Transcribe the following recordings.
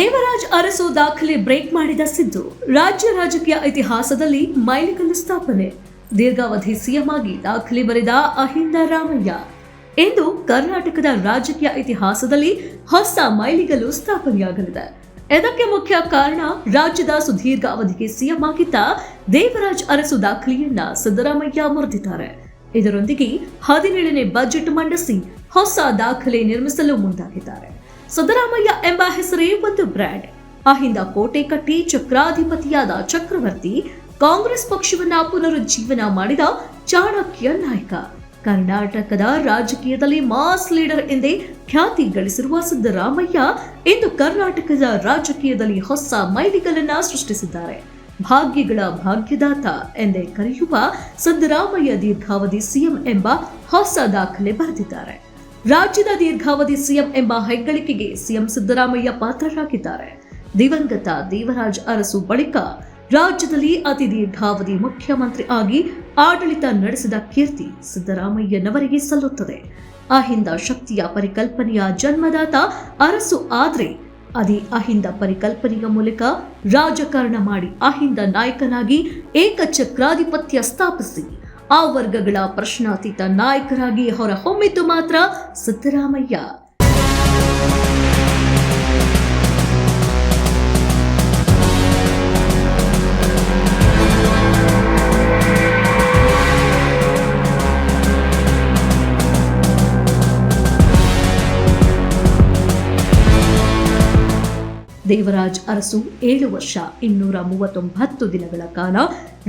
ದೇವರಾಜ್ ಅರಸು ದಾಖಲೆ ಬ್ರೇಕ್ ಮಾಡಿದ ಸಿದ್ದು ರಾಜ್ಯ ರಾಜಕೀಯ ಇತಿಹಾಸದಲ್ಲಿ ಮೈಲಿಗಲ್ಲು ಸ್ಥಾಪನೆ. ದೀರ್ಘಾವಧಿ ಸಿಎಂ ಆಗಿ ದಾಖಲೆ ಬರೆದ ಅಹಿಂದ ರಾಮಯ್ಯ ಎಂದು ಕರ್ನಾಟಕದ ರಾಜಕೀಯ ಇತಿಹಾಸದಲ್ಲಿ ಹೊಸ ಮೈಲಿಗಲ್ಲು ಸ್ಥಾಪನೆಯಾಗಲಿದೆ. ಇದಕ್ಕೆ ಮುಖ್ಯ ಕಾರಣ ರಾಜ್ಯದ ಸುದೀರ್ಘ ಅವಧಿಗೆ ಸಿಎಂ ಆಗಿದ್ದ ದೇವರಾಜ್ ಅರಸು ದಾಖಲೆಯನ್ನ ಸಿದ್ದರಾಮಯ್ಯ ಮುರಿದಿದ್ದಾರೆ. ಇದರೊಂದಿಗೆ 17ನೇ ಬಜೆಟ್ ಮಂಡಿಸಿ ಹೊಸ ದಾಖಲೆ ನಿರ್ಮಿಸಲು ಮುಂದಾಗಿದ್ದಾರೆ. ಸಿದ್ದರಾಮಯ್ಯ ಎಂಬ ಹೆಸರೇ ಒಂದು ಬ್ರ್ಯಾಂಡ್. ಅಹಿಂದ ಕೋಟೆ ಕಟ್ಟಿ ಚಕ್ರಾಧಿಪತಿಯಾದ ಚಕ್ರವರ್ತಿ, ಕಾಂಗ್ರೆಸ್ ಪಕ್ಷವನ್ನ ಪುನರುಜ್ಜೀವನ ಮಾಡಿದ ಚಾಣಕ್ಯ ನಾಯಕ, ಕರ್ನಾಟಕದ ರಾಜಕೀಯದಲ್ಲಿ ಮಾಸ್ ಲೀಡರ್ ಎಂದೇ ಖ್ಯಾತಿ ಗಳಿಸಿರುವ ಸಿದ್ದರಾಮಯ್ಯ ಇಂದು ಕರ್ನಾಟಕದ ರಾಜಕೀಯದಲ್ಲಿ ಹೊಸ ಮೈಲಿಗಲ್ಲನ್ನ ಸೃಷ್ಟಿಸಿದ್ದಾರೆ. ಭಾಗ್ಯಗಳ ಭಾಗ್ಯದಾತ ಎಂದೇ ಕರೆಯುವ ಸಿದ್ದರಾಮಯ್ಯ ದೀರ್ಘಾವಧಿ ಸಿಎಂ ಎಂಬ ಹೊಸ ದಾಖಲೆ ಬರೆದಿದ್ದಾರೆ. ರಾಜ್ಯದ ದೀರ್ಘಾವಧಿ ಸಿಎಂ ಎಂಬ ಹೆಗ್ಗಳಿಕೆಗೆ ಸಿಎಂ ಸಿದ್ದರಾಮಯ್ಯ ಪಾತ್ರರಾಗಿದ್ದಾರೆ. ದಿವಂಗತ ದೇವರಾಜ್ ಅರಸು ಬಳಿಕ ರಾಜ್ಯದಲ್ಲಿ ಅತಿ ದೀರ್ಘಾವಧಿ ಮುಖ್ಯಮಂತ್ರಿ ಆಗಿ ಆಡಳಿತ ನಡೆಸಿದ ಕೀರ್ತಿ ಸಿದ್ದರಾಮಯ್ಯನವರಿಗೆ ಸಲ್ಲುತ್ತದೆ. ಅಹಿಂದ ಶಕ್ತಿಯ ಪರಿಕಲ್ಪನೆಯ ಜನ್ಮದಾತ ಅರಸು ಆದ್ರೆ ಅದೇ ಅಹಿಂದ ಪರಿಕಲ್ಪನೆಯ ಮೂಲಕ ರಾಜಕಾರಣ ಮಾಡಿ ಅಹಿಂದ ನಾಯಕನಾಗಿ ಏಕಚಕ್ರಾಧಿಪತ್ಯ ಸ್ಥಾಪಿಸಿ ಆ ವರ್ಗಗಳ ಪ್ರಶ್ನಾತೀತ ನಾಯಕರಾಗಿ ಹೊರಹೊಮ್ಮಿದ್ದು ಮಾತ್ರ ಸಿದ್ದರಾಮಯ್ಯ. ದೇವರಾಜ್ ಅರಸು 7 ವರ್ಷ 239 ದಿನಗಳ ಕಾಲ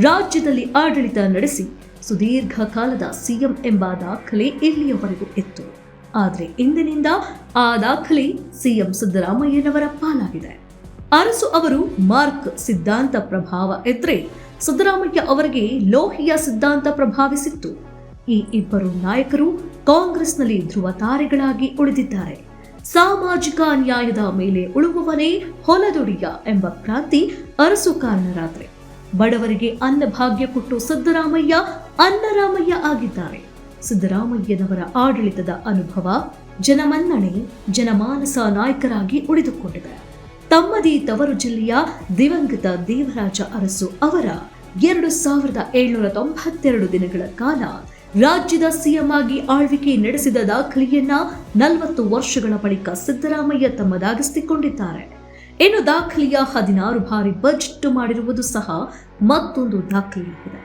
ರಾಜ್ಯದಲ್ಲಿ ಆಡಳಿತ ನಡೆಸಿ ಸುದೀರ್ಘ ಕಾಲದ ಸಿಎಂ ಎಂಬ ದಾಖಲೆ ಇಲ್ಲಿಯವರೆಗೂ ಇತ್ತು. ಆದರೆ ಇಂದಿನಿಂದ ಆ ದಾಖಲೆ ಸಿಎಂ ಸಿದ್ದರಾಮಯ್ಯನವರ ಪಾಲಾಗಿದೆ. ಅರಸು ಅವರು ಮಾರ್ಕ್ ಸಿದ್ಧಾಂತ ಪ್ರಭಾವ ಇದ್ರೆ ಸಿದ್ದರಾಮಯ್ಯ ಅವರಿಗೆ ಲೋಹಿಯ ಸಿದ್ಧಾಂತ ಪ್ರಭಾವಿಸಿತ್ತು. ಈ ಇಬ್ಬರು ನಾಯಕರು ಕಾಂಗ್ರೆಸ್ನಲ್ಲಿ ಧ್ರುವ ತಾರೆಗಳಾಗಿ ಉಳಿದಿದ್ದಾರೆ. ಸಾಮಾಜಿಕ ಅನ್ಯಾಯದ ಮೇಲೆ ಉಳುವವನೇ ಹೊಲದೊಡಿಯ ಎಂಬ ಕ್ರಾಂತಿ ಅರಸು ಕಾರಣರಾದ್ರೆ ಬಡವರಿಗೆ ಅನ್ನಭಾಗ್ಯ ಕೊಟ್ಟು ಸಿದ್ದರಾಮಯ್ಯ ಅನ್ನರಾಮಯ್ಯ ಆಗಿದ್ದಾರೆ. ಸಿದ್ದರಾಮಯ್ಯನವರ ಆಡಳಿತದ ಅನುಭವ, ಜನಮನ್ನಣೆ, ಜನಮಾನಸ ನಾಯಕರಾಗಿ ಉಳಿದುಕೊಂಡಿದೆ. ತಮ್ಮದೇ ತವರು ಜಿಲ್ಲೆಯ ದಿವಂಗತ ದೇವರಾಜ ಅರಸು ಅವರ 2792 ದಿನಗಳ ಕಾಲ ರಾಜ್ಯದ ಸಿಎಂ ಆಗಿ ಆಳ್ವಿಕೆ ನಡೆಸಿದ ದಾಖಲೆಯನ್ನ 40 ವರ್ಷಗಳ ಬಳಿಕ ಸಿದ್ದರಾಮಯ್ಯ ತಮ್ಮದಾಗಿಸಿಕೊಂಡಿದ್ದಾರೆ. ಇನ್ನು ದಾಖಲೆಯ 16 ಬಾರಿ ಬಜೆಟ್ ಮಾಡಿರುವುದು ಸಹ ಮತ್ತೊಂದು ದಾಖಲೆಯಾಗಿದೆ.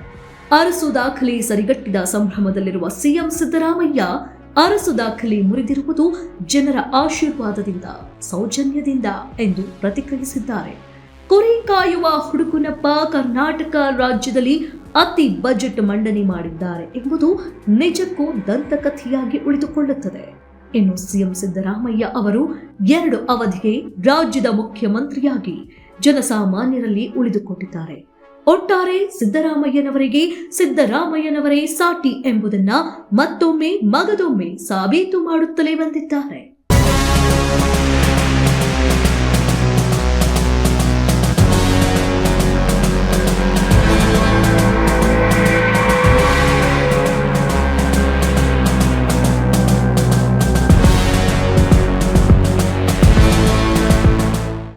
ಅರಸು ದಾಖಲೆ ಸರಿಗಟ್ಟಿದ ಸಂಭ್ರಮದಲ್ಲಿರುವ ಸಿಎಂ ಸಿದ್ದರಾಮಯ್ಯ ಅರಸು ದಾಖಲೆ ಮುರಿದಿರುವುದು ಜನರ ಆಶೀರ್ವಾದದಿಂದ, ಸೌಜನ್ಯದಿಂದ ಎಂದು ಪ್ರತಿಕ್ರಿಯಿಸಿದ್ದಾರೆ. ಕುರಿ ಕಾಯುವ ಹುಡುಕನಪ್ಪ ಕರ್ನಾಟಕ ರಾಜ್ಯದಲ್ಲಿ ಅತಿ ಬಜೆಟ್ ಮಂಡನೆ ಮಾಡಿದ್ದಾರೆ ಎಂಬುದು ನಿಜಕ್ಕೂ ದಂತಕಥೆಯಾಗಿ ಉಳಿದುಕೊಳ್ಳುತ್ತದೆ. ಇನ್ನು ಸಿಎಂ ಸಿದ್ದರಾಮಯ್ಯ ಅವರು 2 ಅವಧಿಗೆ ರಾಜ್ಯದ ಮುಖ್ಯಮಂತ್ರಿಯಾಗಿ ಜನಸಾಮಾನ್ಯರಲ್ಲಿ ಉಳಿದುಕೊಂಡಿದ್ದಾರೆ. ಒಟ್ಟಾರೆ ಸಿದ್ದರಾಮಯ್ಯನವರೇ ಸಾಟಿ ಎಂಬುದನ್ನ ಮತ್ತೊಮ್ಮೆ ಮಗದೊಮ್ಮೆ ಸಾಬೀತು ಮಾಡುತ್ತಲೇ ಬಂದಿದ್ದಾರೆ.